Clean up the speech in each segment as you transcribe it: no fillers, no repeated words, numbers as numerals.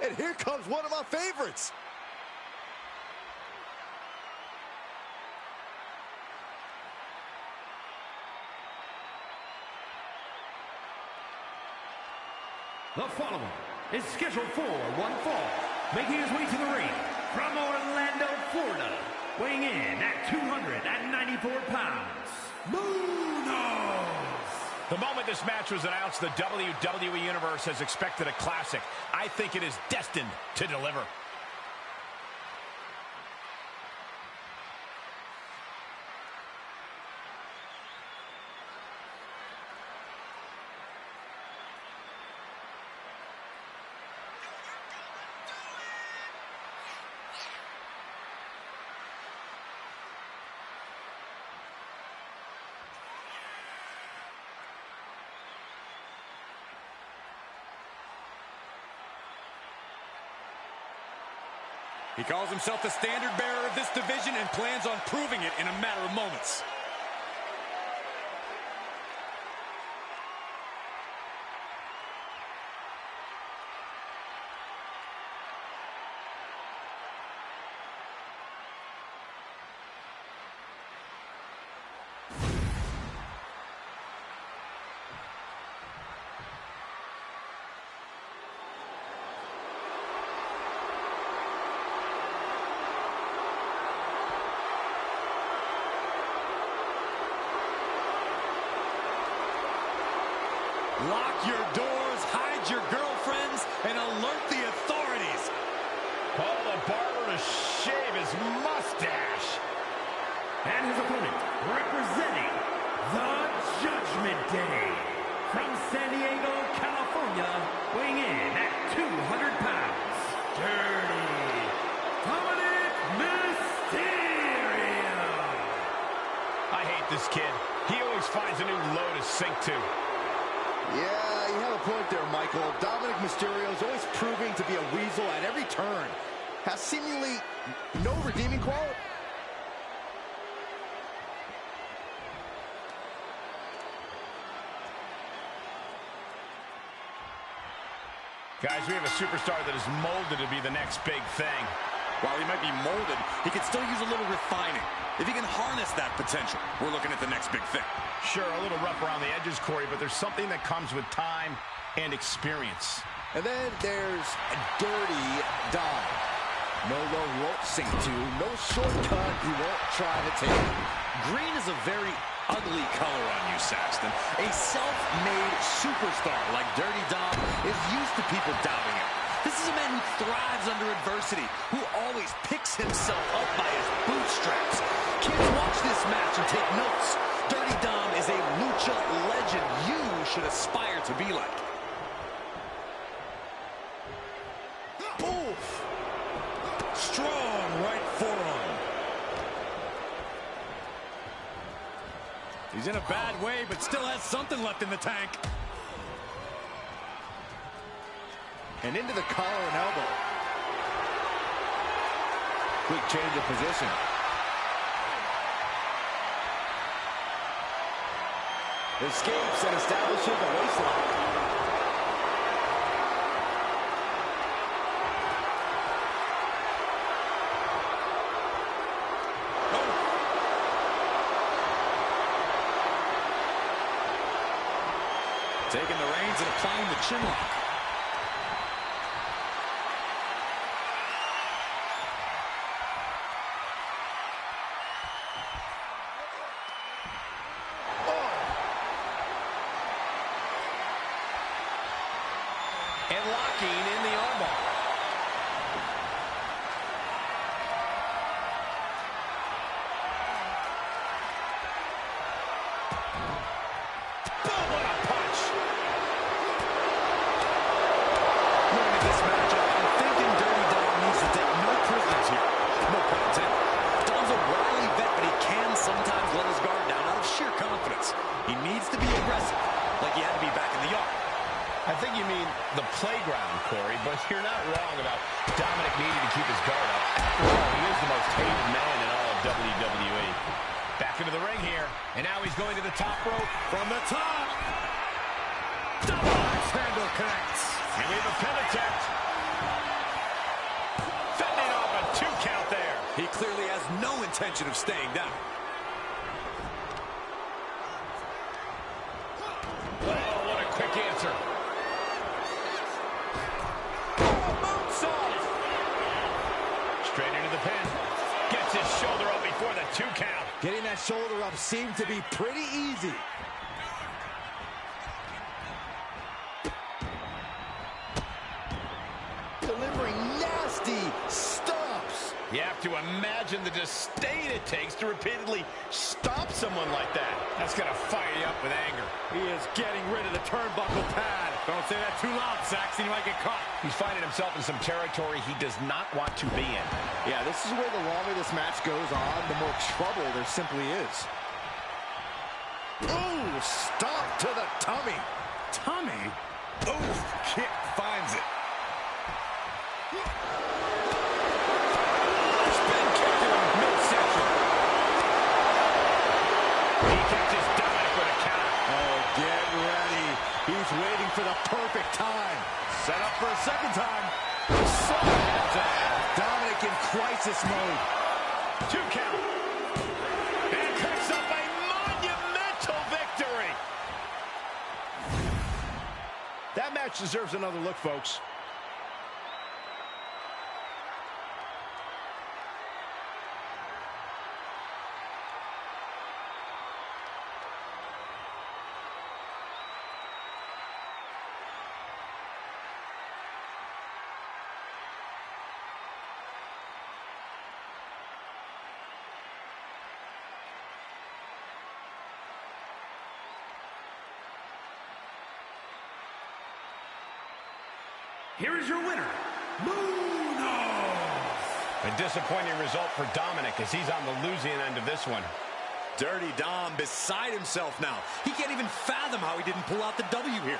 And here comes one of my favorites. The following is scheduled for one fall, making his way to the ring from Orlando, Florida, weighing in at 294 pounds, Lunas. The moment this match was announced, the WWE Universe has expected a classic. I think it is destined to deliver. He calls himself the standard bearer of this division and plans on proving it in a matter of moments. Lock your doors, hide your girlfriends, and alert the authorities. Call the barber to shave his mustache. And his opponent, representing the Judgment Day, from San Diego, California, weighing in at 200 pounds, Dirty Dominic Mysterio. I hate this kid. He always finds a new low to sink to. Yeah, you have a point there, Michael. Dominic Mysterio is always proving to be a weasel at every turn. Has seemingly no redeeming quality. Guys, we have a superstar that is molded to be the next big thing. While he might be molded, he could still use a little refining. If he can harness that potential, we're looking at the next big thing. Sure, a little rough around the edges, Corey, but there's something that comes with time and experience. And then there's Dirty Dom. No low he won't sink to, no shortcut he won't try to take. Green is a very ugly color on you, Saxton. A self-made superstar like Dirty Dom is used to people doubting him. This is a man who thrives under adversity, who always picks himself up by his bootstraps. Kids, watch this match and take notes. Dirty Dom is a lucha legend you should aspire to be like. Boof! Strong right forearm. He's in a bad way, but still has something left in the tank. And into the collar and elbow. Quick change of position. Escapes and establishes a waistlock. Taking the reins and applying the chin lock. And locking in the armbar. Boom, what a punch. Looking at this matchup, I'm thinking Dirty Dom needs to take no prisoners here. No pun intended. Dom's a wily vet, but he can sometimes let his guard down out of sheer confidence. He needs to be aggressive, like he had to be back in the yard. I think you mean the playground, Corey, but you're not wrong about Dominic needing to keep his guard up. After all, he is the most hated man in all of WWE. Back into the ring here, and now he's going to the top rope. From the top. Double axe handle connects. And we have a pin attempt. intention of staying down. Oh, what a quick answer. Moonsault! Straight into the pin. Gets his shoulder up before the 2 count. Getting that shoulder up seemed to be pretty easy. Delivering nasty stomps. You have to imagine the disdain it takes to repeatedly stomp someone like that. That's going to fire you up with anger. He is getting rid of the turnbuckle pad. Don't say that too loud, Saxton. You might get caught. He's finding himself in some territory he does not want to be in. Yeah, this is where the longer this match goes on, the more trouble there simply is. Ooh, stomp to the tummy. Tummy? Ooh, kick finds it. Spin kick to him midsection. He catches Dominic with a counter. Oh, get ready. He's waiting for the perfect time. Set up for a second time. Dominic in crisis mode. 2 count. And picks up a monumental victory. That match deserves another look, folks. Here is your winner, A disappointing result for Dominic as he's on the losing end of this one. Dirty Dom beside himself now. He can't even fathom how he didn't pull out the W here.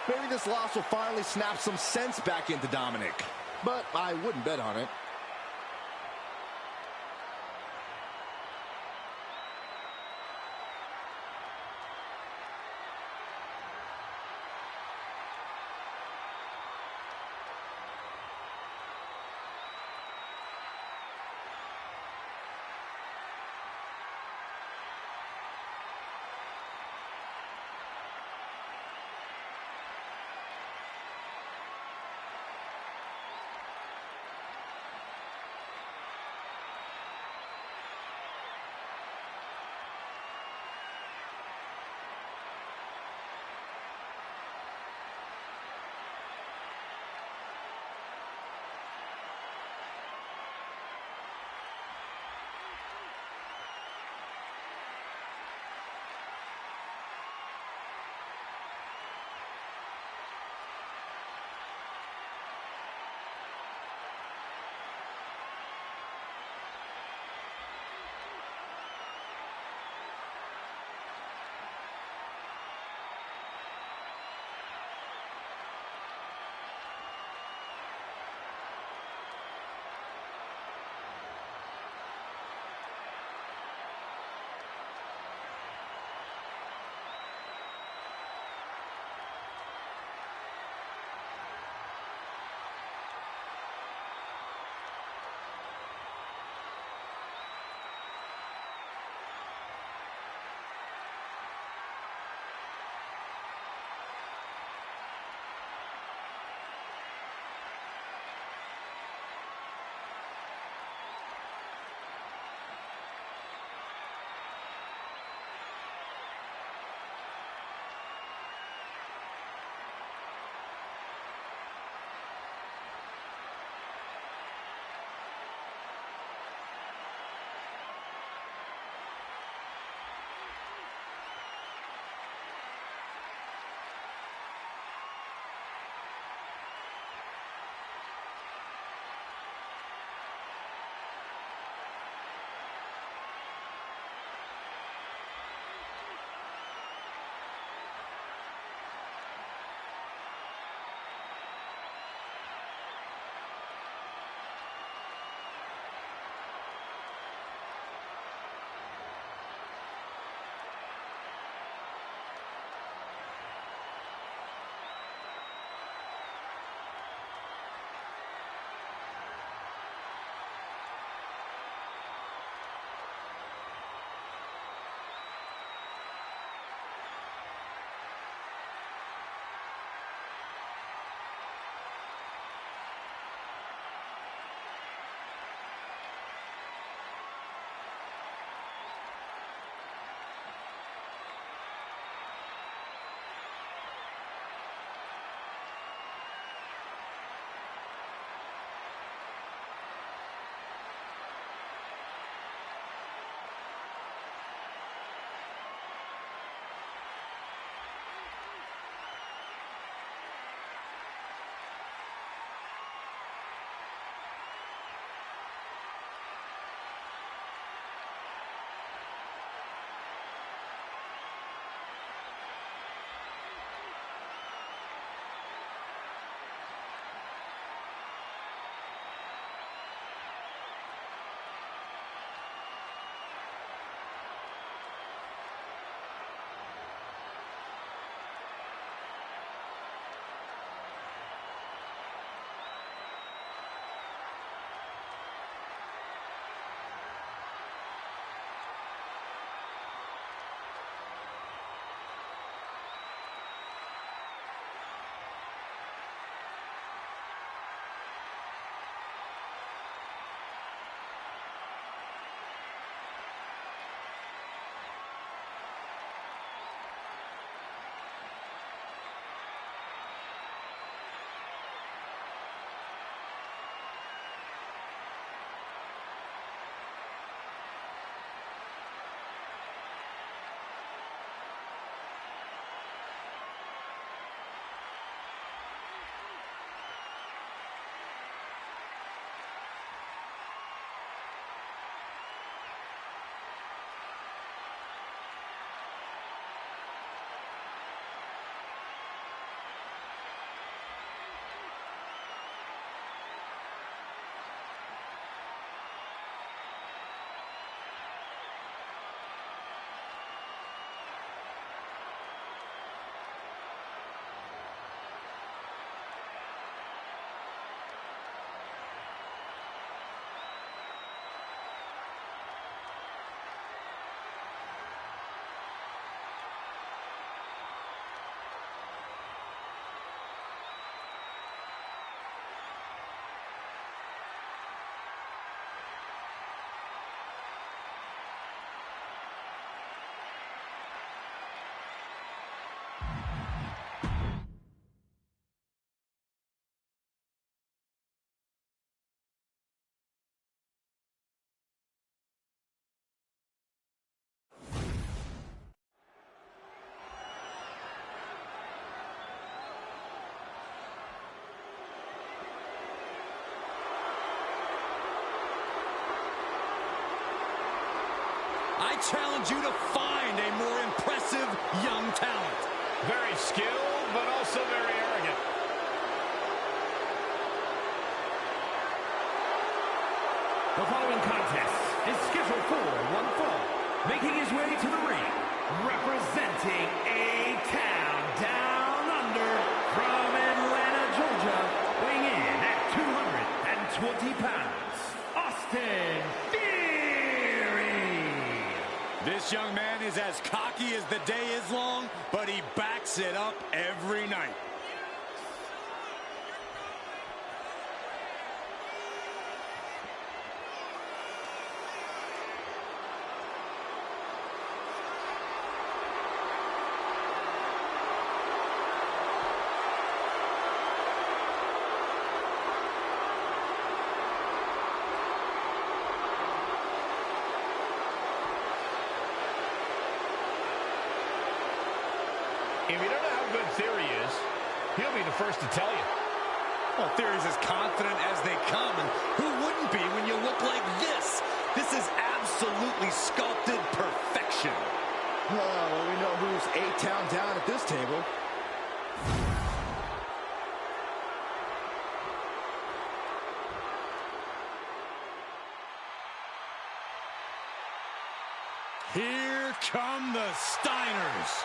Maybe this loss will finally snap some sense back into Dominic. But I wouldn't bet on it. challenge you to find a more impressive young talent. Very skilled, but also very arrogant. The following contest is scheduled for one fall. Making his way to the ring, representing A-Town Down Under from Atlanta, Georgia, weighing in at 220 pounds, Austin Theory. This young man is as cocky as the day is long, but he backs it up every night. If you don't know how good Theory is, he'll be the first to tell you. Well, Theory's as confident as they come, and who wouldn't be when you look like this? This is absolutely sculpted perfection. Well, we know who's A-Town down at this table. Here come the Steiners.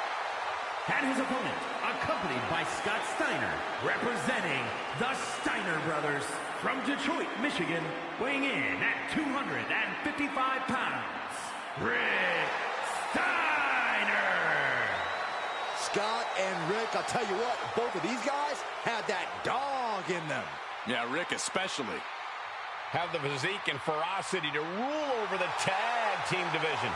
And his opponent, accompanied by Scott Steiner, representing the Steiner brothers from Detroit, Michigan, weighing in at 255 pounds, Rick Steiner. Scott and Rick, I'll tell you what, both of these guys had that dog in them. Yeah, Rick especially. Have the physique and ferocity to rule over the tag team division.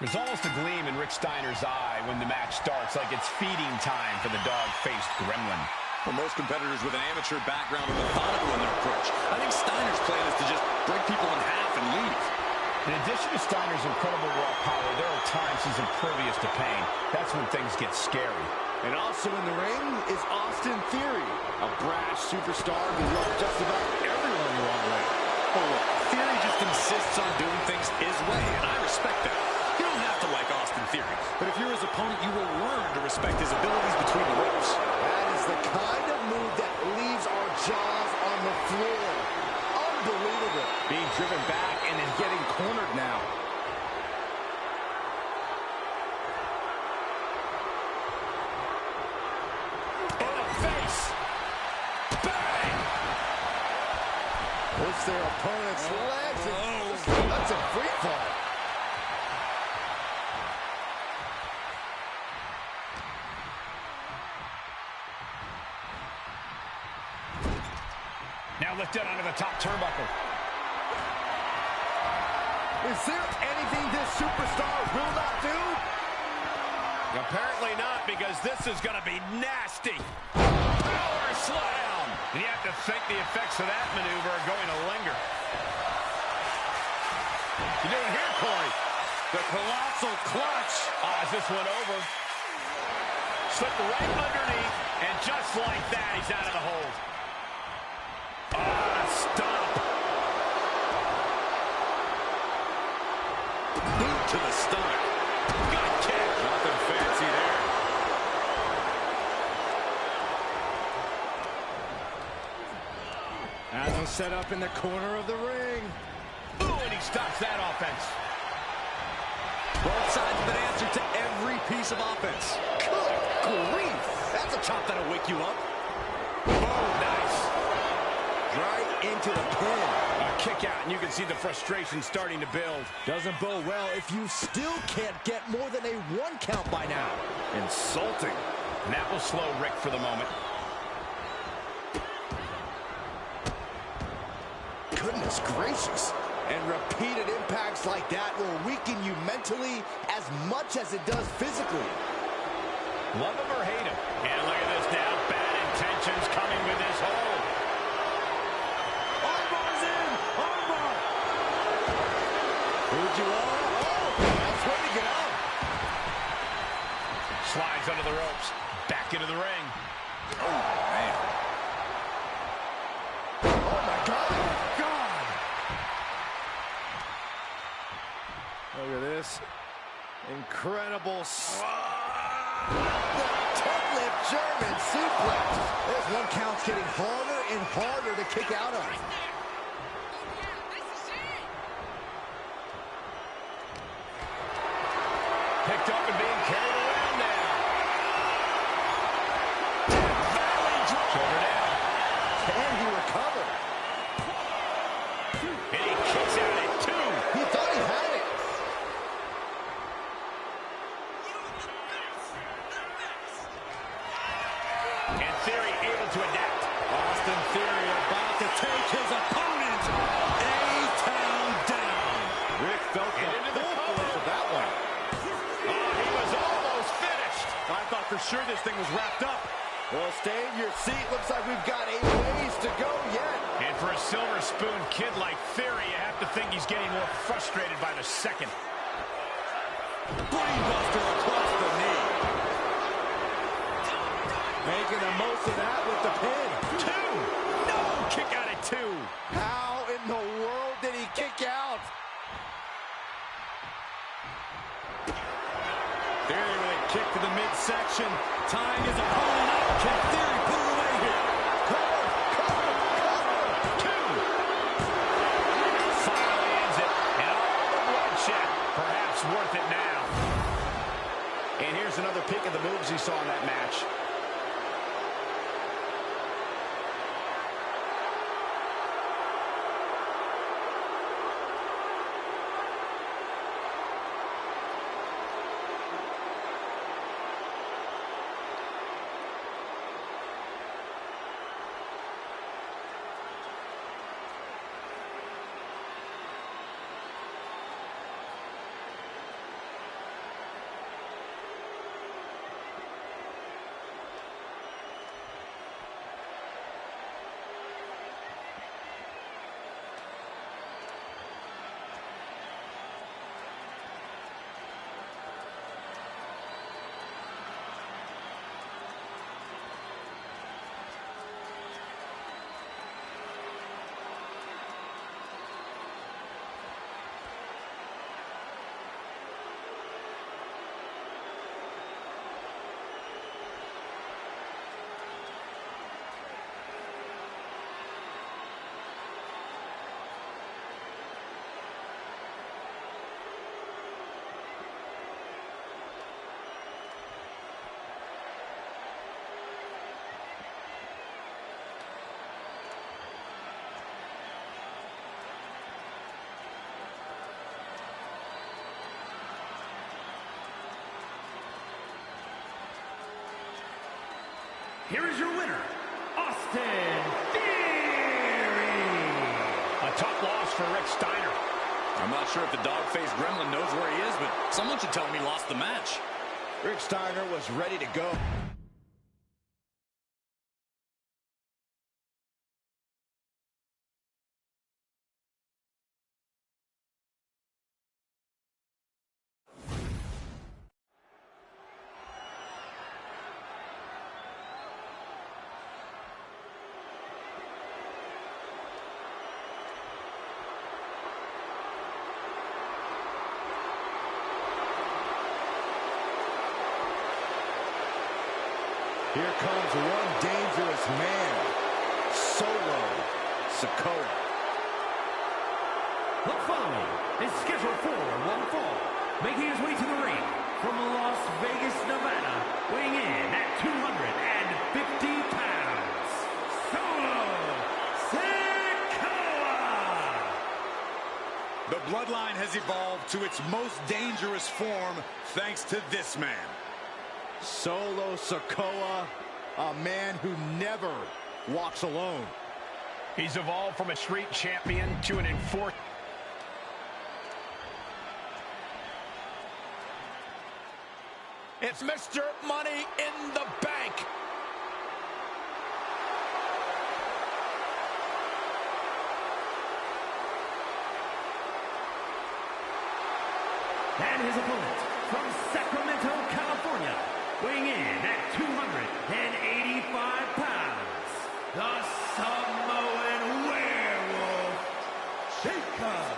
There's almost a gleam in Rick Steiner's eye when the match starts, like it's feeding time for the dog-faced gremlin. For most competitors with an amateur background are methodical in their approach. I think Steiner's plan is to just break people in half and leave. In addition to Steiner's incredible raw power, there are times he's impervious to pain. That's when things get scary. And also in the ring is Austin Theory, a brash superstar who loves just about everyone the wrong way. Oh, look, Theory just insists on doing things his way, and I respect that. You don't have to like Austin Theory, but if you're his opponent, you will learn to respect his abilities between the ropes. That is the kind of move that leaves our jaws on the floor. Unbelievable. Being driven back and then getting cornered now. In the face! Bang! Puts their opponent's legs and that's a free fall. Now lifted onto the top turnbuckle. Is there anything this superstar will not do? Apparently not, because this is going to be nasty. Power slam! And you have to think the effects of that maneuver are going to linger. You doing here, Corey? The colossal clutch. Is this one over? Slipped right underneath, and just like that, he's out of the hold. Stop. Boot to the stomach. Good kick. Nothing fancy there. As he'll set up in the corner of the ring. Ooh, and he stops that offense. Both sides have an answer to every piece of offense. Good grief. That's a chop that'll wake you up. Oh, nice. Right into the pin. A kick out, and you can see the frustration starting to build. Doesn't bode well if you still can't get more than a 1 count by now. Insulting. And that will slow Rick for the moment. Goodness gracious. And repeated impacts like that will weaken you mentally as much as it does physically. Love him or hate him. And look at this now. Back Did you that's way to get out. Slides under the ropes. Back into the ring. Oh, man. Oh, my God. God. Look at this. Incredible. The deadlift German suplex. This one count's getting harder and harder to kick out of. Picked up and being carried around now. Shoulder down. Can he recover? And he kicks out at 2. He thought he had it. And Theory able to adapt. Austin Theory about to take his opponent A-town down. Rick felt the full force of that one. Oh, he was almost finished. I thought for sure this thing was wrapped up. Well, stay in your seat. Looks like we've got 8 ways to go yet. And for a silver spoon kid like Theory, you have to think he's getting more frustrated by the second. Brainbuster across the knee. Making the most of that with the pin. 2. No! Kick out at 2. How in the world did he kick out? Theory with a kick to the midsection. Tying his opponent up. Can Theory put it away here? Cover, cover, cover. 2. Finally ends it. And all the bloodshed. Perhaps worth it now. And here's another peek at the moves he saw in that match. Here is your winner, Austin Theory. A tough loss for Rick Steiner. I'm not sure if the dog-faced gremlin knows where he is, but someone should tell him he lost the match. Rick Steiner was ready to go. Here comes one dangerous man, Solo Sikoa. The following is scheduled for one fall, making his way to the ring from Las Vegas, Nevada, weighing in at 250 pounds, Solo Sikoa! The bloodline has evolved to its most dangerous form thanks to this man. Solo Sikoa, a man who never walks alone. He's evolved from a street champion to an enforcer. It's Mr. Money in the Bank. And his opponent from Sacramento, California, weighing in at 285 pounds, the Samoan Werewolf, Jacob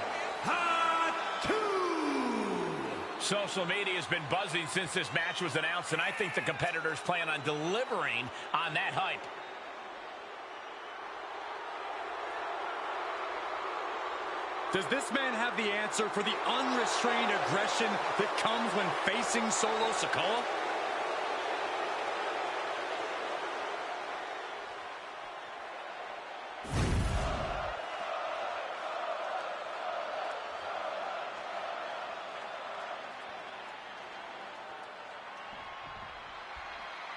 Fatu. Social media has been buzzing since this match was announced, and I think the competitors plan on delivering on that hype. Does this man have the answer for the unrestrained aggression that comes when facing Solo Sikoa?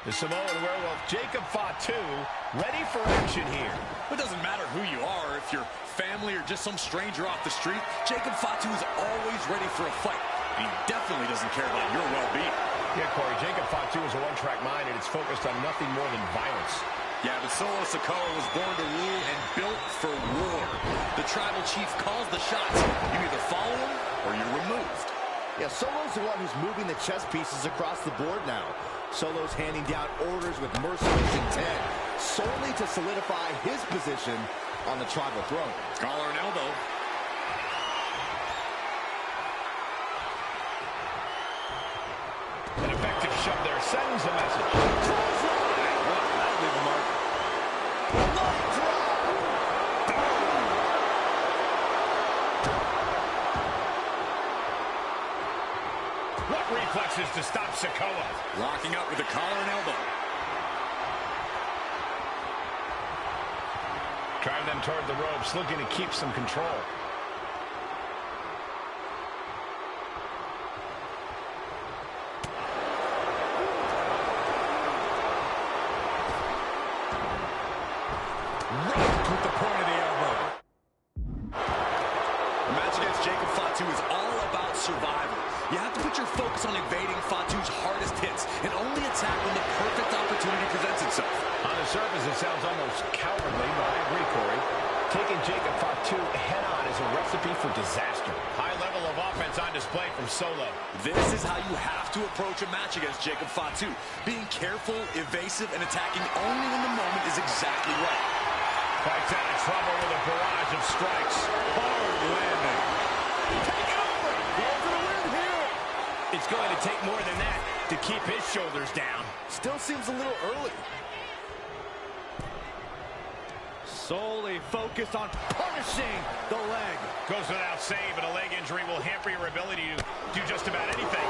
The Samoan Werewolf, Jacob Fatu, ready for action here. It doesn't matter who you are, if you're family or just some stranger off the street, Jacob Fatu is always ready for a fight. And he definitely doesn't care about your well-being. Yeah, Corey, Jacob Fatu is a one-track mind, and it's focused on nothing more than violence. Yeah, but Solo Sikoa was born to rule and built for war. The tribal chief calls the shots. You either follow him or you're removed. Yeah, Solo's the one who's moving the chess pieces across the board now. Solo's handing down orders with merciless intent, solely to solidify his position on the tribal throne. Collar and elbow. An effective shove there sends a message. That'll leave a mark. What reflexes to stop Sikoa? Locking up with a collar and elbow. Drive them toward the ropes, looking to keep some control. Right with the point of the elbow. The match against Jacob Fatu is all about survival. You have to put your focus on evading Fatu's hardest hits and only attack when the perfect opportunity presents itself. On the surface, it sounds almost cowardly, but I agree, Corey. Taking Jacob Fatu head-on is a recipe for disaster. High level of offense on display from Solo. This is how you have to approach a match against Jacob Fatu. Being careful, evasive, and attacking only when the moment is exactly right. Fights out of trouble with a barrage of strikes. Hard landing. Take it over! Go for the win here! It's going to take more than that to keep his shoulders down. Still seems a little early. Solely focused on punishing the leg. Goes without saying, but a leg injury will hamper your ability to do just about anything.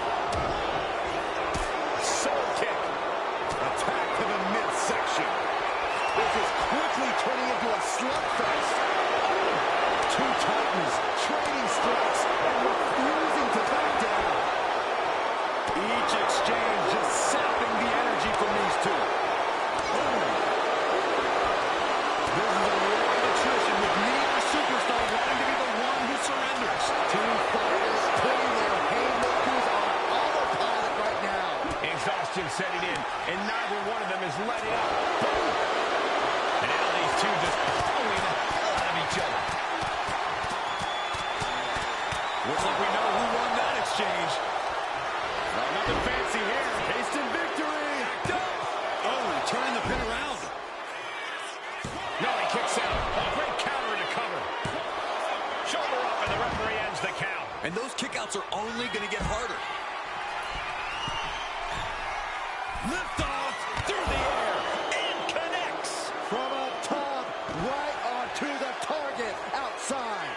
Soul kick. Attack to the midsection. This is quickly turning into a slugfest. Two titans trading strikes and refusing to back down. Each exchange just sapping the energy from these two. This is a war of attrition with neither superstar wanting to be the one who surrenders. Two fighters putting their haymakers on autopilot right now. Exhaustion setting in, and neither one of them is letting up. Boom! And now these two just pulling the hell out of each other. Looks like we know who won that exchange. Nothing fancy here. Hasted victory. Oh, turning the pin around. No, he kicks out. A great counter to cover. Shoulder up, and the referee ends the count. And those kickouts are only going to get harder. Lift off through the air. And connects. From up top, right onto the target outside.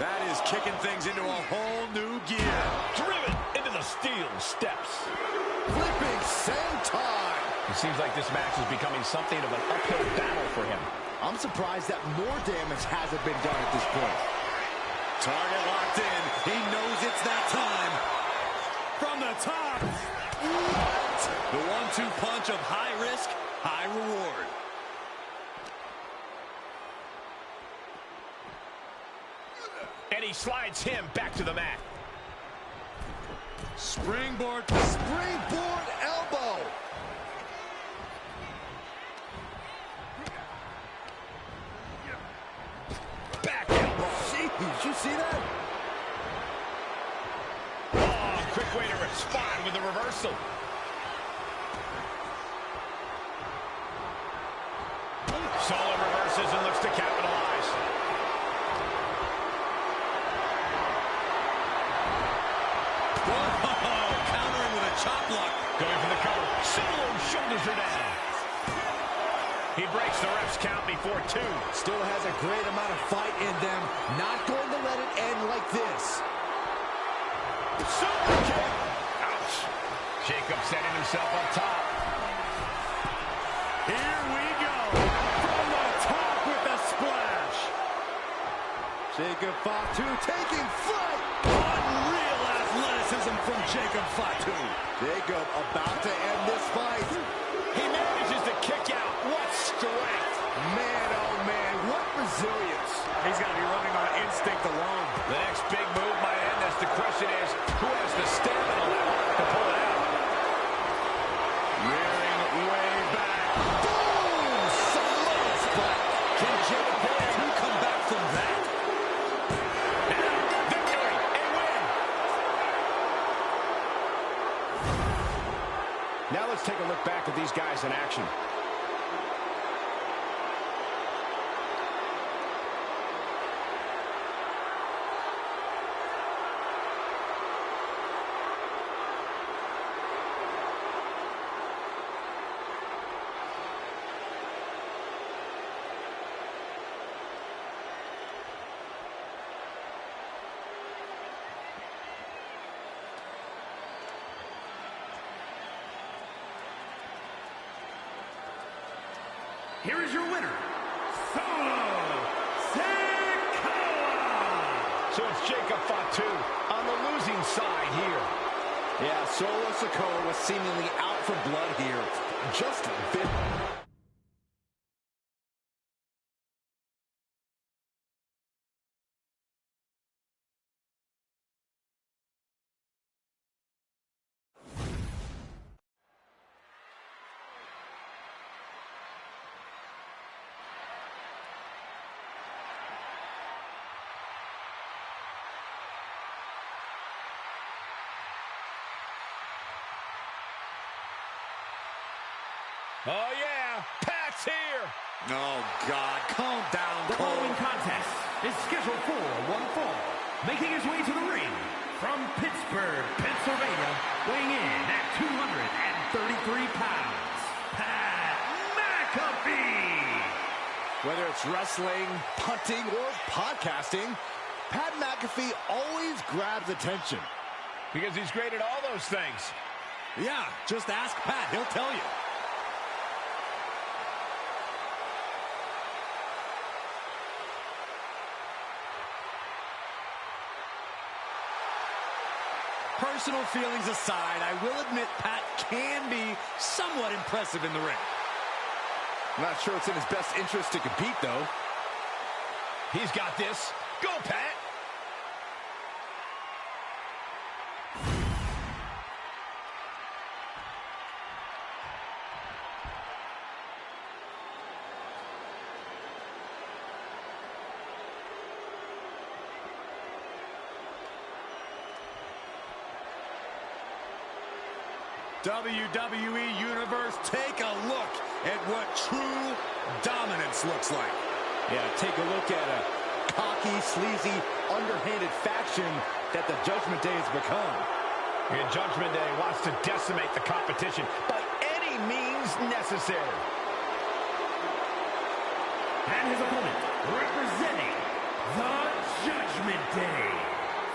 That is kicking things into a whole new gear. Driven into the steel steps. Flipping senton. It seems like this match is becoming something of an uphill battle for him. I'm surprised that more damage hasn't been done at this point. Target locked in. He knows it's that time. From the top. What? The 1-2 punch of high risk, high reward. And he slides him back to the mat. Springboard. Springboard elbow. Back elbow. Jeez, you see that? Oh, quick way to respond with the reversal. Solo reverses and looks to capitalize. Whoa, countering with a chop block. Going for the cover. Solo shoulders her down. He breaks the ref's count before 2. Still has a great amount of fight in them. Not going to let it end like this. Super kick. Ouch. Jacob setting himself up top. Here we go. From the top with the splash. Jacob Fatu taking flight. Unreal athleticism from Jacob Fatu. Jacob about to end this fight. He manages to kick out. What strength. Man, oh man, what resilience. He's got to be running on instinct alone. The next big move might end this. The question is, who has the stamina left to pull it out? Rearing way back. Boom! Samoa spot. Can Jacob Fatu come back from that? Now, victory, a win. Now let's take a look back at these guys in action. Here is your winner, Solo Sikoa. So it's Jacob Fatu on the losing side here. Yeah, Solo Sikoa was seemingly out for blood here. Just a bit. Oh, yeah. Pat's here. Oh, God. Calm down, The Cole. following contest is scheduled for one fall. Making his way to the ring from Pittsburgh, Pennsylvania, weighing in at 233 pounds, Pat McAfee. Whether it's wrestling, punting, or podcasting, Pat McAfee always grabs attention. Because he's great at all those things. Yeah, just ask Pat. He'll tell you. Personal feelings aside, I will admit Pat can be somewhat impressive in the ring. I'm not sure it's in his best interest to compete, though. He's got this. Go, Pat. WWE Universe, take a look at what true dominance looks like. Yeah, take a look at a cocky, sleazy, underhanded faction that the Judgment Day has become. And Judgment Day wants to decimate the competition by any means necessary. And his opponent, representing the Judgment Day,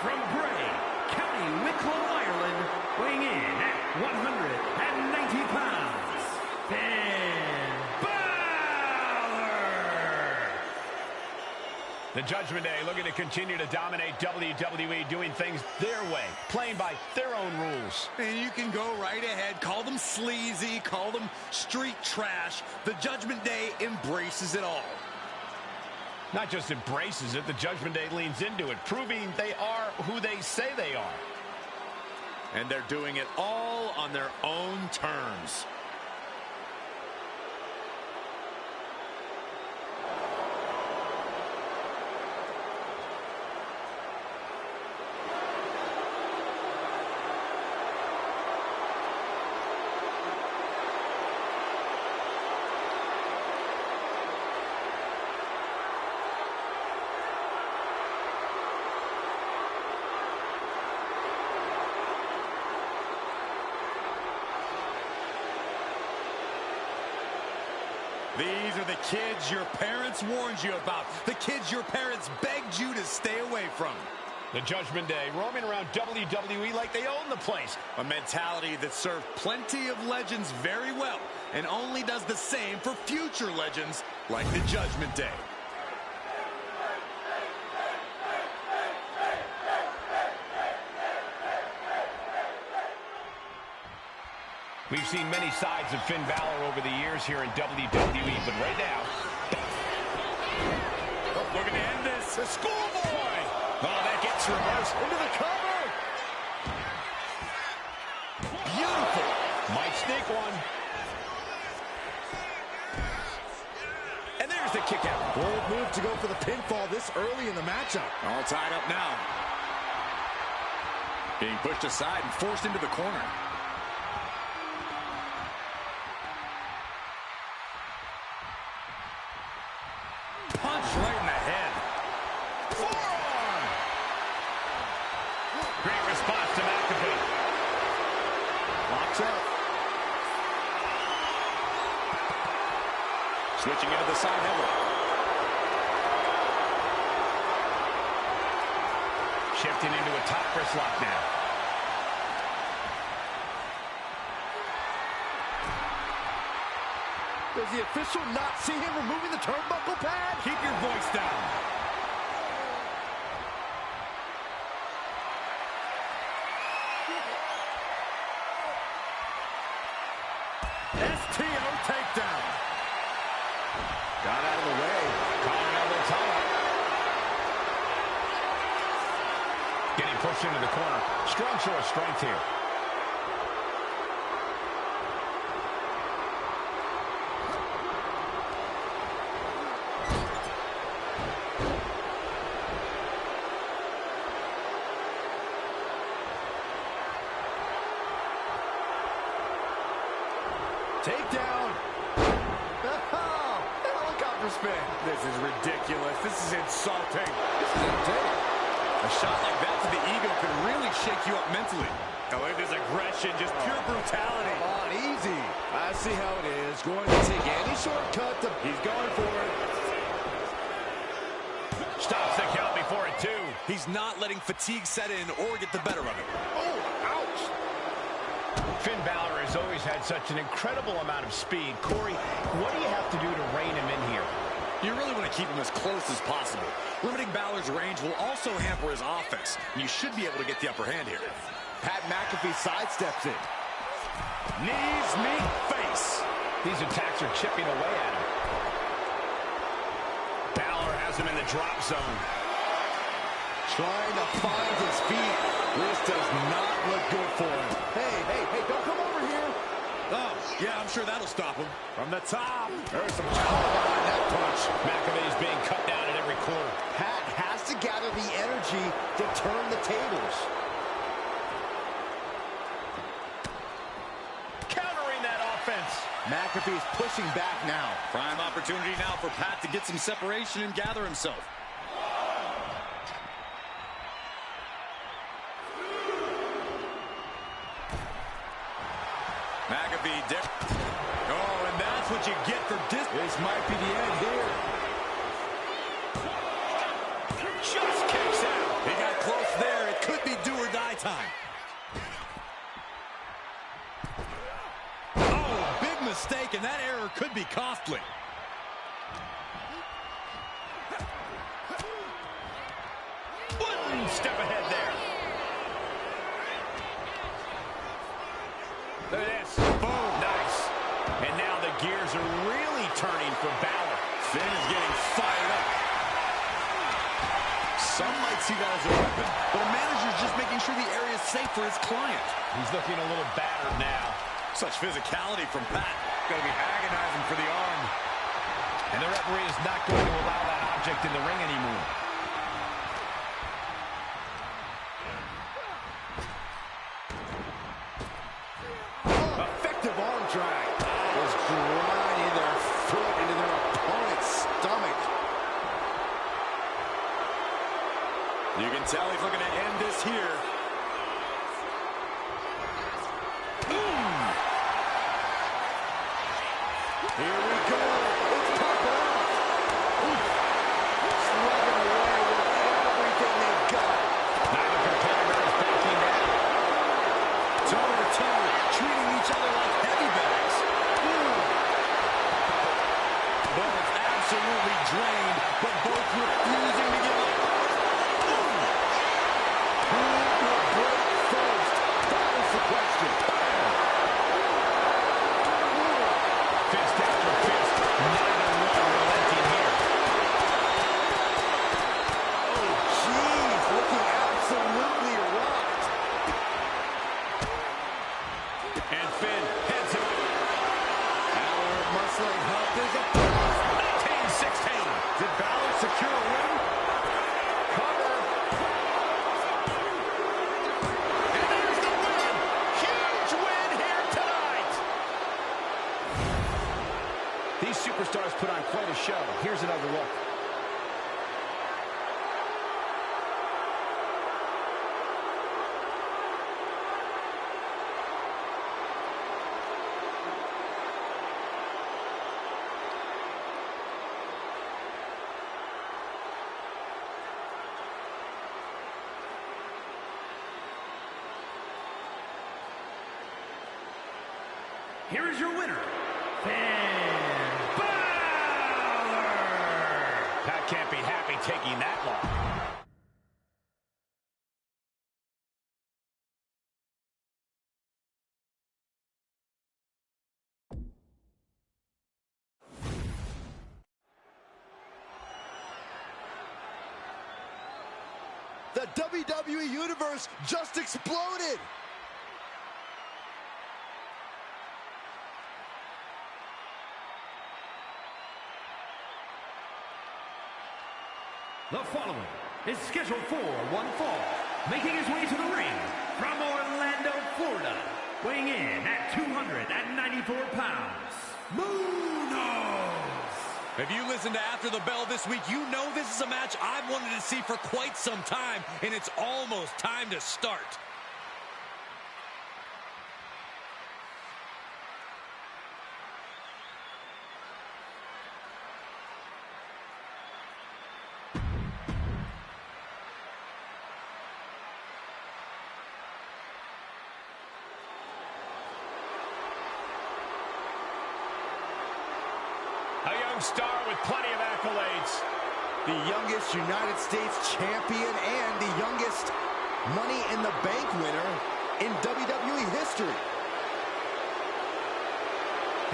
from Bray, County Wicklow, Ireland, weighing in at 190 pounds, Finn Balor. The Judgment Day looking to continue to dominate WWE, doing things their way, playing by their own rules. And you can go right ahead, call them sleazy, call them street trash. The Judgment Day embraces it all. Not just embraces it, the Judgment Day leans into it, proving they are who they say they are. And they're doing it all on their own terms. These are the kids your parents warned you about. The kids your parents begged you to stay away from. The Judgment Day roaming around WWE like they own the place. A mentality that served plenty of legends very well and only does the same for future legends like the Judgment Day. We've seen many sides of Finn Balor over the years here in WWE, but right now... Oh, we're going to end this. The schoolboy! Oh, that gets reversed into the cover! Beautiful! Might sneak one. And there's the kick out. Bold move to go for the pinfall this early in the matchup. All tied up now. Being pushed aside and forced into the corner. Punch right in the head. Forearm! Great response to McAfee. Locks up. Switching into the side heavily. Shifting into a top wrist lock now. Does the official not see him removing the turnbuckle pad? Keep your voice down. STO takedown. Got out of the way. Calling out the tie-up. Getting pushed into the corner. Strong show of strength here. Takedown. Oh, helicopter spin. This is ridiculous. This is insulting. This is intense. A shot like that to the ego could really shake you up mentally. Oh, look at this aggression, just pure brutality. Come on, easy. I see how it is. Going to take any shortcut. He's going for it. Stops the count before it, too. He's not letting fatigue set in or get the better of him. Oh, ouch. Finn Balor has always had such an incredible amount of speed. Corey, what do you have to do to rein him in here? You really want to keep him as close as possible. Limiting Balor's range will also hamper his offense, and you should be able to get the upper hand here. Pat McAfee sidesteps it. Knees meet face. These attacks are chipping away at him. Balor has him in the drop zone. Trying to find his feet. This does not look good for him. Hey, don't come over here. Oh, yeah, I'm sure that'll stop him. From the top. There's some power behind that punch. McAfee is being cut down at every corner. Pat has to gather the energy to turn the tables. Countering that offense. McAfee's pushing back now. Prime opportunity now for Pat to get some separation and gather himself. McAfee dip. Oh, and that's what you get for this. This might be the end here. Just kicks out. He got close there. It could be do or die time. Oh, big mistake, and that error could be costly. One step ahead there. Look at this. Boom. Nice. And now the gears are really turning for Balor. Finn is getting fired up. Some might see that as a weapon, but a manager's just making sure the area is safe for his client. He's looking a little battered now. Such physicality from Pat. Going to be agonizing for the arm. And the referee is not going to allow that object in the ring anymore. Effective arm drag. Was grinding their foot into their opponent's stomach. You can tell he's looking to end this here. Here we go. show. Here's another look. Here is your winner, Finn Balor. Pat can't be happy taking that long. The WWE Universe just exploded. The following is scheduled for one fall, making his way to the ring from Orlando, Florida, weighing in at 294 pounds, Munoz. If you listen to After the Bell this week, you know this is a match I've wanted to see for quite some time, and it's almost time to start. A young star with plenty of accolades. The youngest United States champion and the youngest Money in the Bank winner in WWE history.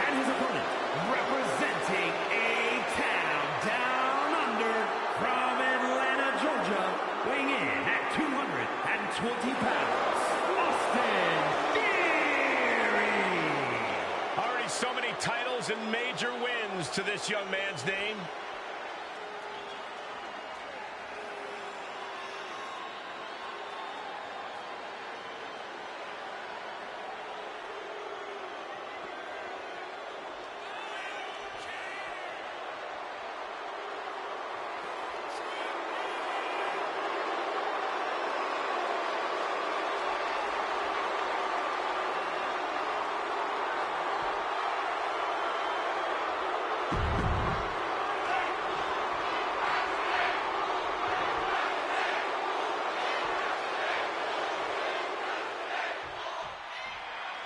And his opponent, representing a town down under from Atlanta, Georgia, weighing in at 220 pounds, Austin Theory. Already so many titles and major wins to this young man's name.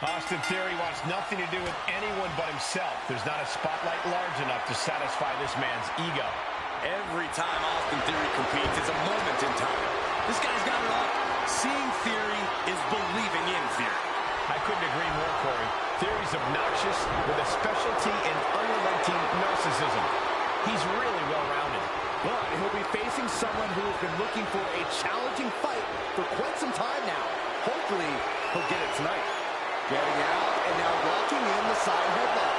Austin Theory wants nothing to do with anyone but himself. There's not a spotlight large enough to satisfy this man's ego. Every time Austin Theory competes, it's a moment in time. This guy's got it all. Seeing Theory is believing in Theory. I couldn't agree more, Corey. Theory's obnoxious with a specialty in unrelenting narcissism. He's really well-rounded. But he'll be facing someone who has been looking for a challenging fight for quite some time now. Hopefully, he'll get it tonight. Getting out and now locking in the side headlock.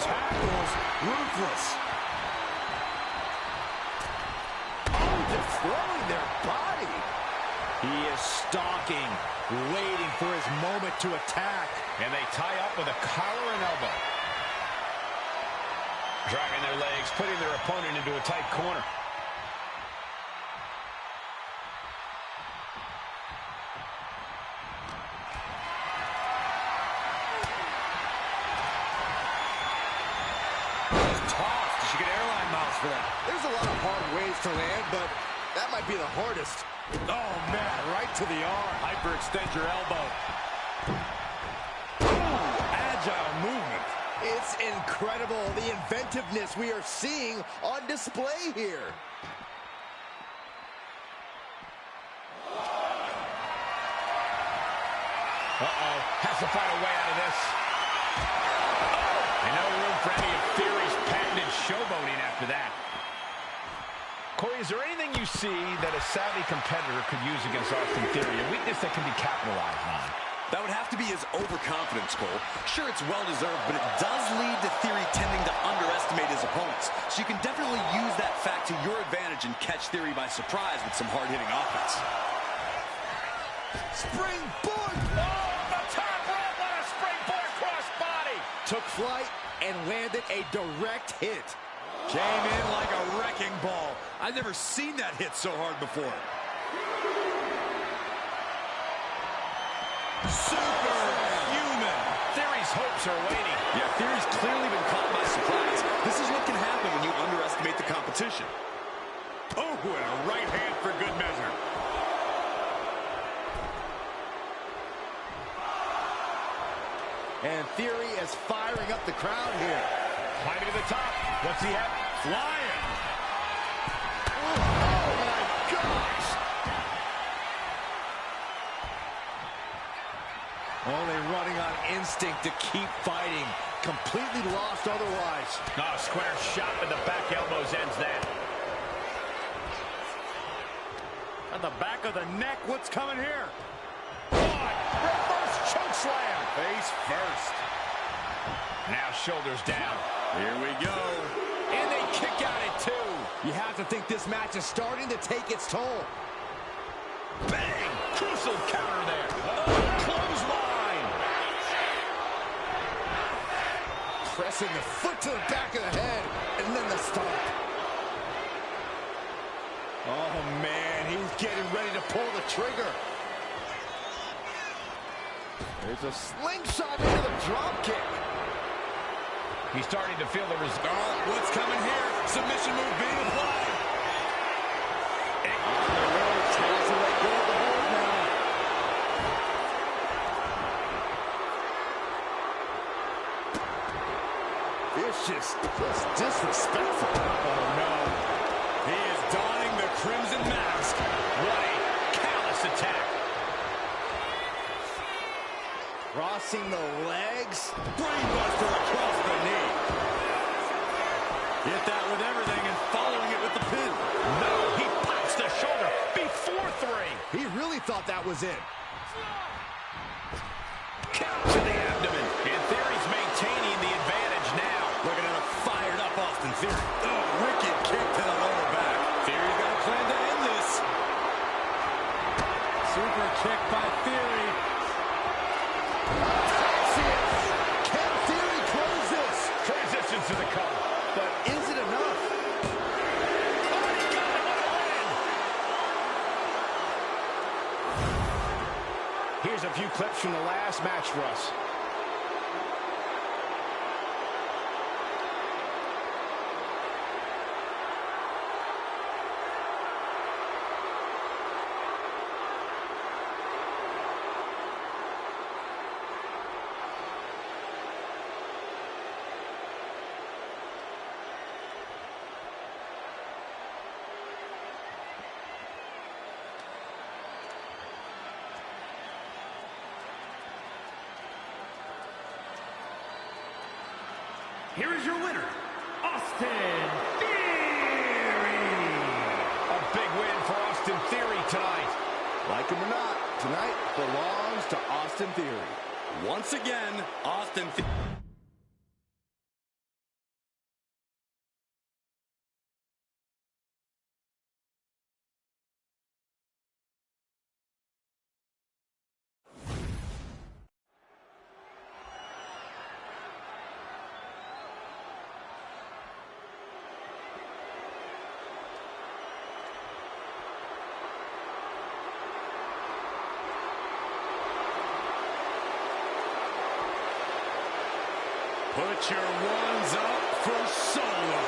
Tackles ruthless. Oh, destroying their body. He is stalking, waiting for his moment to attack. And they tie up with a collar and elbow. Dragging their legs, putting their opponent into a tight corner. There's a lot of hard ways to land, but that might be the hardest. Oh, man, right to the arm. Hyperextend your elbow. Ooh, agile movement. It's incredible, the inventiveness we are seeing on display here. Uh-oh, has to find a way out of this. And no room for any of Theory's patented showboating after that. Corey, is there anything you see that a savvy competitor could use against Austin Theory, a weakness that can be capitalized on? That would have to be his overconfidence, Cole. Sure, it's well-deserved, but it does lead to Theory tending to underestimate his opponents. So you can definitely use that fact to your advantage and catch Theory by surprise with some hard-hitting offense. Springboard! Oh, the top rope, what a springboard cross flight and landed a direct hit. Came in like a wrecking ball. I've never seen that hit so hard before. Superhuman. Theory's hopes are waiting. Yeah, Theory's clearly been caught by surprise. This is what can happen when you underestimate the competition. Oh, and a right hand for good measure. And Theory is firing up the crowd here. Climbing to the top. What's he have? Flying. Oh, my gosh! Only running on instinct to keep fighting. Completely lost otherwise. Oh, square shot with the back elbows ends that. On the back of the neck, what's coming here? Reverse choke slam. Face first. Now shoulders down. Here we go. And they kick out at 2. You have to think this match is starting to take its toll. Bang! Crucial counter there. Clothesline. Pressing the foot to the back of the head, and then the stomp. Oh, man, he's getting ready to pull the trigger. There's a slingshot into the drop kick. He's starting to feel the result. Oh, what's coming here? Submission move being applied. Tries to let go of the hold now. It's just disrespectful. Oh, no. He is donning the crimson mask. What a callous attack. Crossing the legs. Brainbuster across the knee. Hit that with everything and following it with the pin. No, he pops the shoulder before 3. He really thought that was it. Count to the abdomen. And Theory's maintaining the advantage now. Looking at a fired up Austin Theory. Oh, wicked kick to the lower back. Theory's got a plan to end this. Super kick by Theory. Can Theory close this? Transitions to the cover. But is it enough? Oh, he got it. What a win. Here's a few clips from the last match for us. Here is your winner, Austin Theory. A big win for Austin Theory tonight. Like him or not, tonight belongs to Austin Theory. Once again, Austin Theory. Put your ones up for Solo.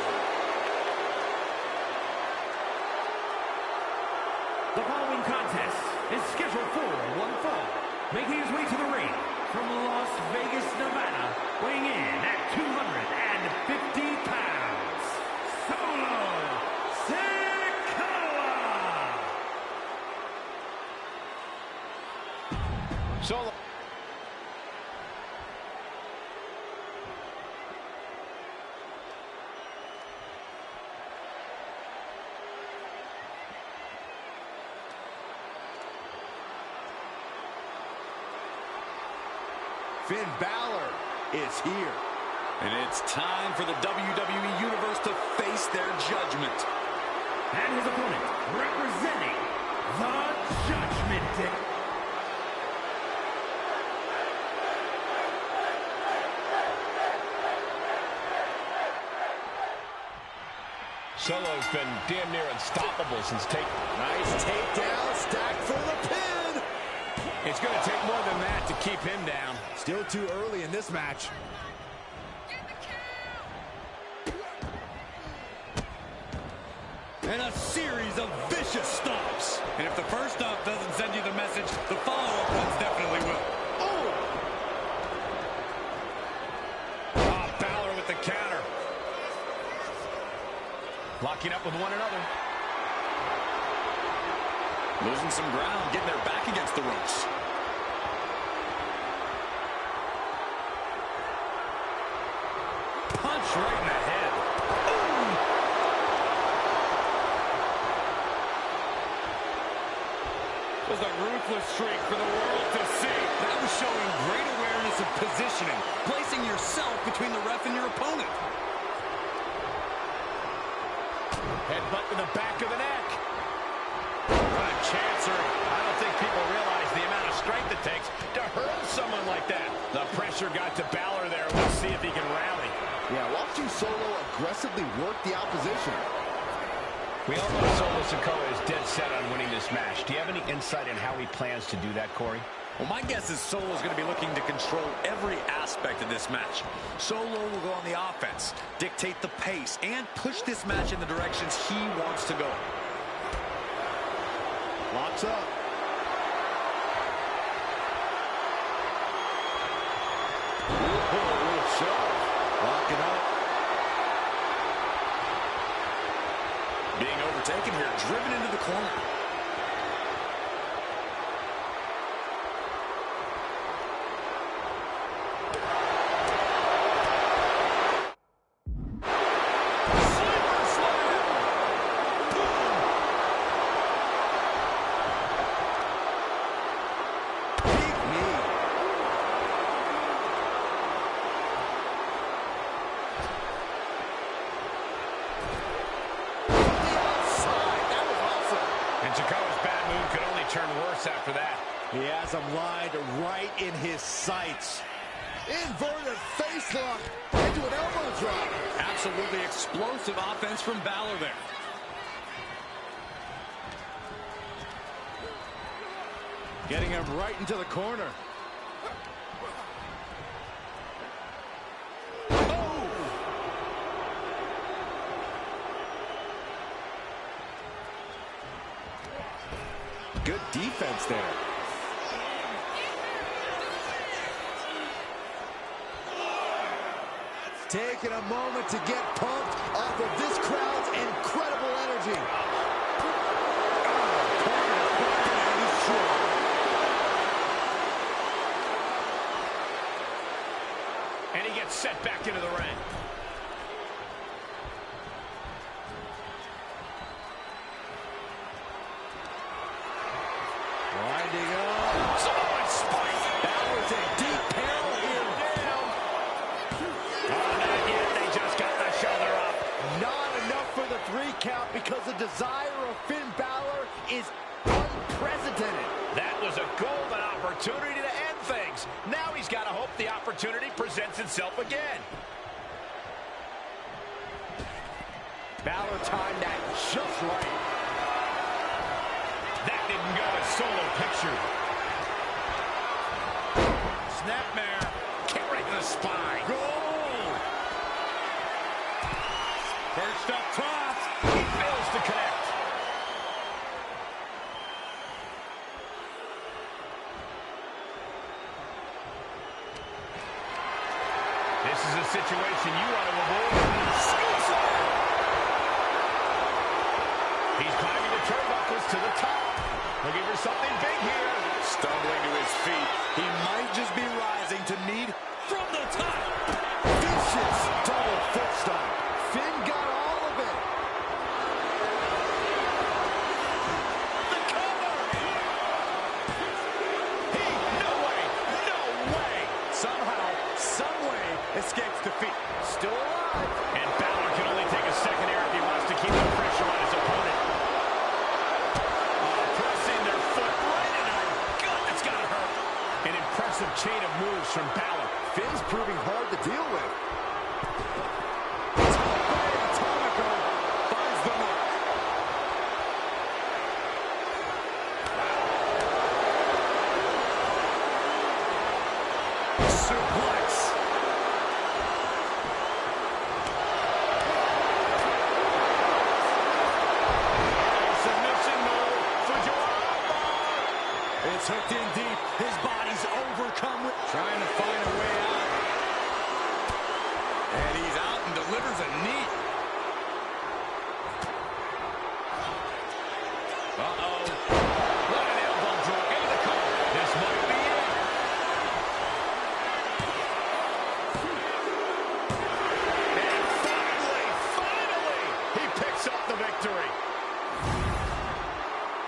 The following contest is scheduled for one fall. Making his way to the ring from Las Vegas, Nevada, weighing in at 250 pounds, Solo Sikoa. Solo. Finn Balor is here. And it's time for the WWE Universe to face their judgment. And his opponent, representing the Judgment Day. Solo's been damn near unstoppable since taking. Nice takedown, stacked for the pin. It's going to take more than that to keep him down. Still too early in this match. And a series of vicious stomps. And if the first stomp doesn't send you the message, the follow-up ones definitely will. Oh, Balor with the counter. Locking up with one another. Losing some ground, getting their back against the ropes. Punch right in the head. It was a ruthless streak for the world to see. That was showing great awareness of positioning, placing yourself between the ref and your opponent. Headbutt to the back of the neck. What a chancery. I don't think people realize the amount of strength it takes to hurt someone like that. The pressure got to Balor there. Let's see if he can rally. Yeah, watching Solo aggressively work the opposition. We all know Solo Sikoa is dead set on winning this match. Do you have any insight on how he plans to do that, Corey? Well, my guess is Solo's going to be looking to control every aspect of this match. Solo will go on the offense, dictate the pace, and push this match in the directions he wants to go. Locks up. Little shove. Lock it up. Being overtaken here, driven into the corner. After that, he has him lined right in his sights. Inverted face lock into an elbow drop. Absolutely explosive offense from Balor there. Getting him right into the corner. Good defense there. Taking a moment to get pumped off of this crowd's incredible energy. And he gets set back into the ring. Winding up. Samoan spike. That was a deep peril here. Oh, not yet. They just got the shoulder up. Not enough for the 3 count because the desire of Finn Balor is unprecedented. That was a golden opportunity to end things. Now he's got to hope the opportunity presents itself again. Balor timed that just right. That didn't go as Solo pictured. Snapmare. Kick right to the spine. Goal! Perched up top. He fails to connect. This is a situation you want to avoid. He's climbing the turnbuckles to the top. Looking for something big here. Stumbling to his feet. He might just be rising to meet from the top. Vicious double foot stomp. Finn got all of it. The cover. No way. No way. Somehow, some way, escapes defeat. Still alive. And Balor can only take a second here if he wants to keep the pressure on his opponent. Pressing their foot right into the gut. That's got to hurt. An impressive chain of moves from Balor. Finn's proving hard to deal with. Finds He's hooked in deep. His body's overcome with... Trying to find a way out. And he's out and delivers a knee. Uh-oh. What an elbow drop into the cover. This might be it. And finally, he picks up the victory.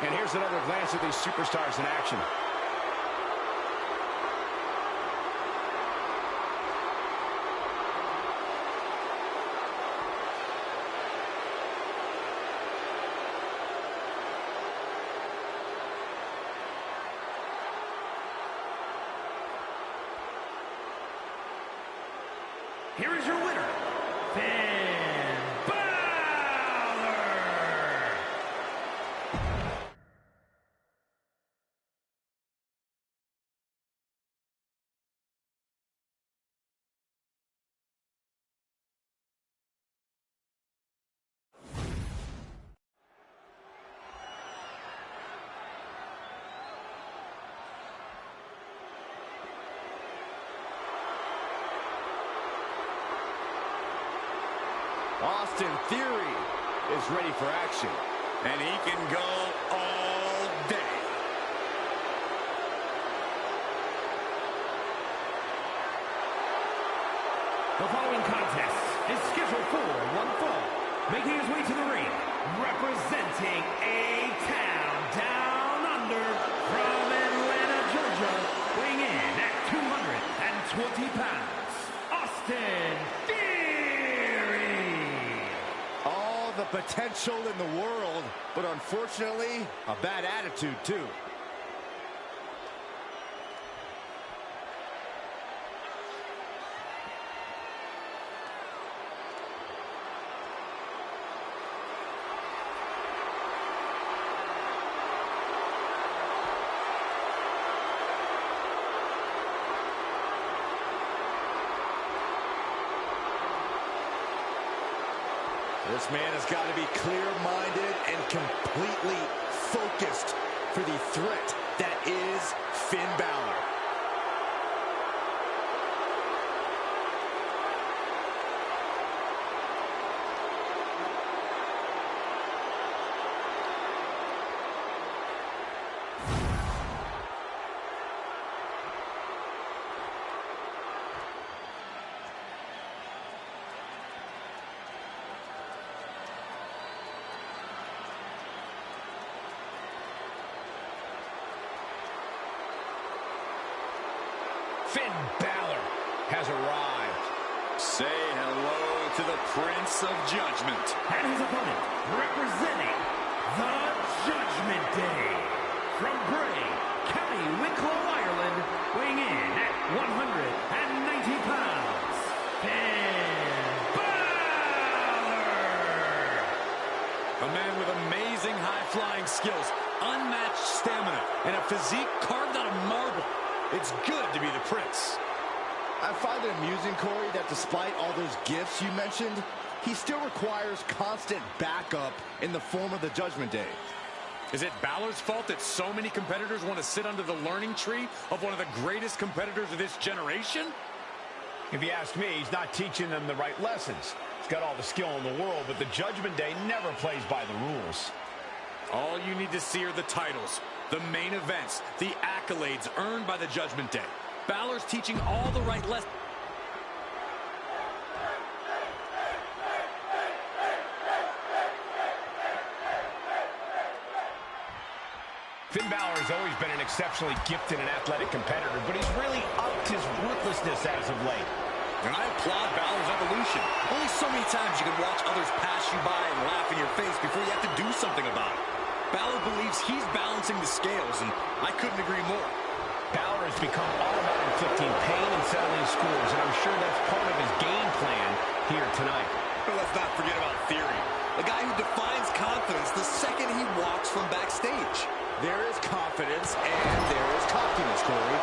And here's another glance at these superstars in action. Here is your winner, Finn Balor. Austin Theory is ready for action. And he can go all day. The following contest is scheduled for one fall. Making his way to the ring, representing A-Town down under from Atlanta, Georgia, weighing in at 220 pounds, Austin Theory. All the potential in the world, but unfortunately, a bad attitude too. This man has got to be clear-minded and completely focused for the threat that is Finn Balor. Finn Balor has arrived. Say hello to the Prince of Judgment. And his opponent, representing the Judgment Day, from Bray, County Wicklow, Ireland, weighing in at 190 pounds, Finn Balor. A man with amazing high-flying skills, unmatched stamina, and a physique carved out of marble. It's good to be the Prince. I find it amusing, Corey, that despite all those gifts you mentioned, he still requires constant backup in the form of the Judgment Day. Is it Balor's fault that so many competitors want to sit under the learning tree of one of the greatest competitors of this generation? If you ask me, he's not teaching them the right lessons. He's got all the skill in the world, but the Judgment Day never plays by the rules. All you need to see are the titles, the main events, the accolades earned by the Judgment Day. Balor's teaching all the right lessons. Finn Balor has always been an exceptionally gifted and athletic competitor, but he's really upped his ruthlessness as of late. And I applaud Balor's evolution. Only so many times you can watch others pass you by and laugh in your face before you have to do something about it. Balor believes he's balancing the scales, and I couldn't agree more. Balor has become all about inflicting pain and settling scores, and I'm sure that's part of his game plan here tonight. But let's not forget about Theory, a guy who defines confidence the second he walks from backstage. There is confidence and there is cockiness, Corey.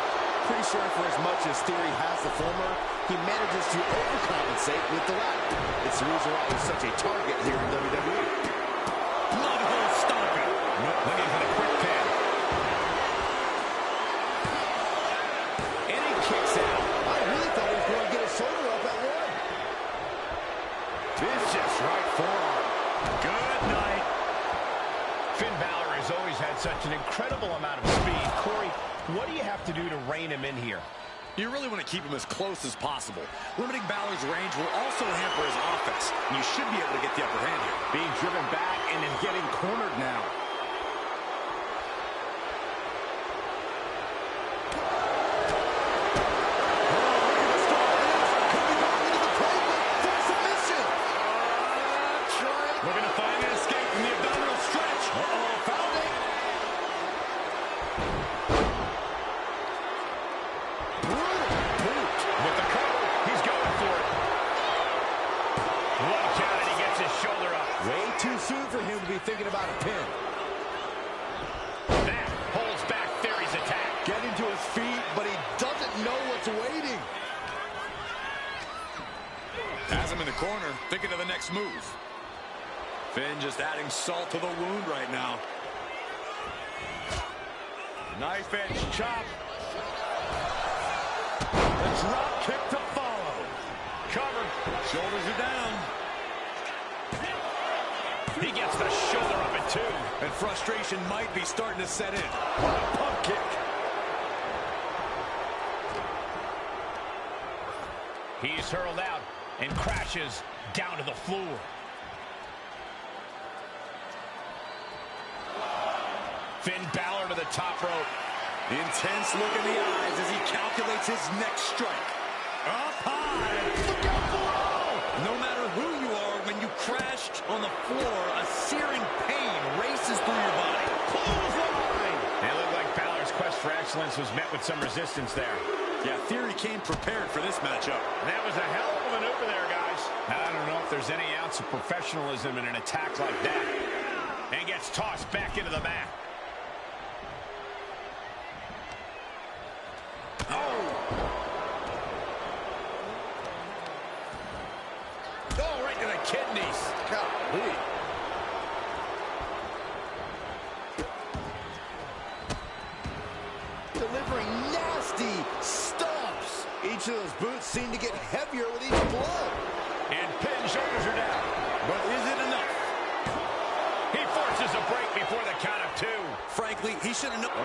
Pretty sure for as much as Theory has the former, he manages to overcompensate with the latter. It's the reason why he's such a target here in WWE. Blood hole stomping. Looking for the quick pin. Finn Balor has always had such an incredible amount of speed. Corey, what do you have to do to rein him in here? You really want to keep him as close as possible. Limiting Balor's range will also hamper his offense, and you should be able to get the upper hand here. Being driven back and then getting cornered now. Looking to find an escape from the abdominal stretch. Found it. With the cover, he's going for it. One count and he gets his shoulder up. Way too soon for him to be thinking about a pin. That holds back Theory's attack. Getting to his feet, but he doesn't know what's waiting. Has him in the corner, thinking of the next move. Finn just adding salt to the wound right now. Knife edge chop. The drop kick to follow. Cover. Shoulders are down. He gets the shoulder up at 2. And frustration might be starting to set in. What a pump kick. He's hurled out and crashes down to the floor. Finn Balor to the top rope. Intense look in the eyes as he calculates his next strike. Up high. Look out below. No matter who you are, when you crash on the floor, a searing pain races through your body. Clothesline. It looked like Balor's quest for excellence was met with some resistance there. Yeah, Theory came prepared for this matchup. That was a hell of a maneuver there, guys. I don't know if there's any ounce of professionalism in an attack like that. And gets tossed back into the mat. Oh, right to the kidneys. Golly. Delivering nasty stomps. Each of those boots seem to get heavier with each blow. And pin shoulders are down. But is it enough? He forces a break before the count of 2. Frankly, he should have known. Oh,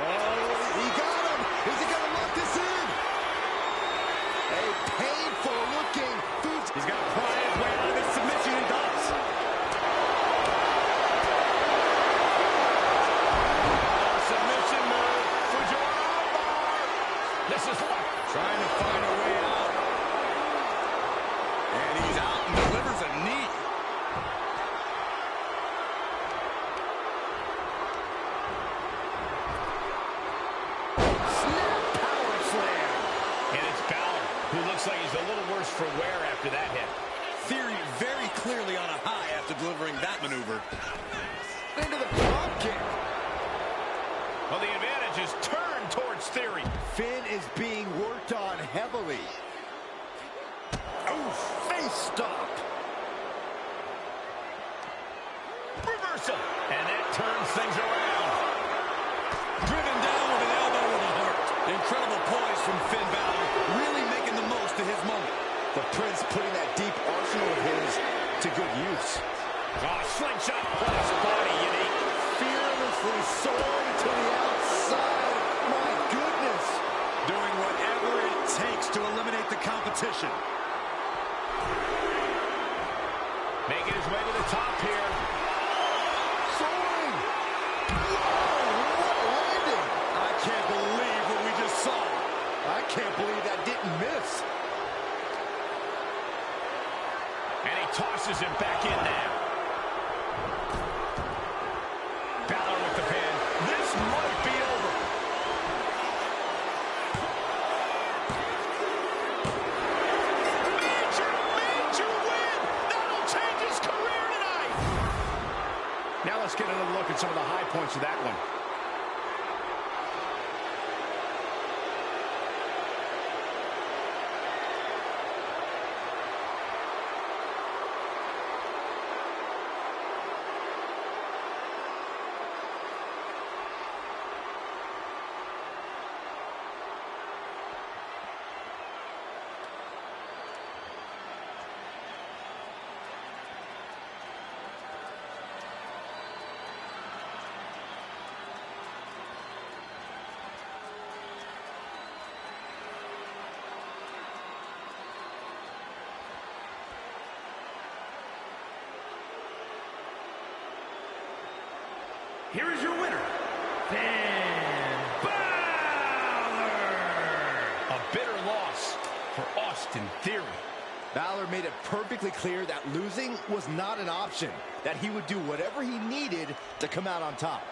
he got him. Is he going to lock this in? A painful looking boot. He's got to pry his way out of this submission and does. Submission move. Fujiwara bar. This is what? Trying to find a way out. And he's out and delivers a knee. Snap power slam. And it's Balor, who looks like he's a little worse for wear after that hit. Theory very clearly on a high after delivering that maneuver. Into the drop kick. Well, the advantage is turned towards Theory. Finn is being worked on heavily. Oh, face stop. Reversal. And that turns things around. Driven down with an elbow to the heart. Incredible poise from Finn Balor, really making the most of his moment. The Prince putting that deep arsenal of his to good use. Oh, slingshot cross body unique. Fearlessly soaring to the outside. My goodness. Doing whatever it takes to eliminate the competition. Making his way to the top here. Soaring. Whoa, what a landing. I can't believe what we just saw. I can't believe that didn't miss. And he tosses him back in now. Balor with the pin. This might be over. Major win! That'll change his career tonight! Now let's get another look at some of the high points of that one. here is your winner, Finn Balor. A bitter loss for Austin Theory. Balor made it perfectly clear that losing was not an option, that he would do whatever he needed to come out on top.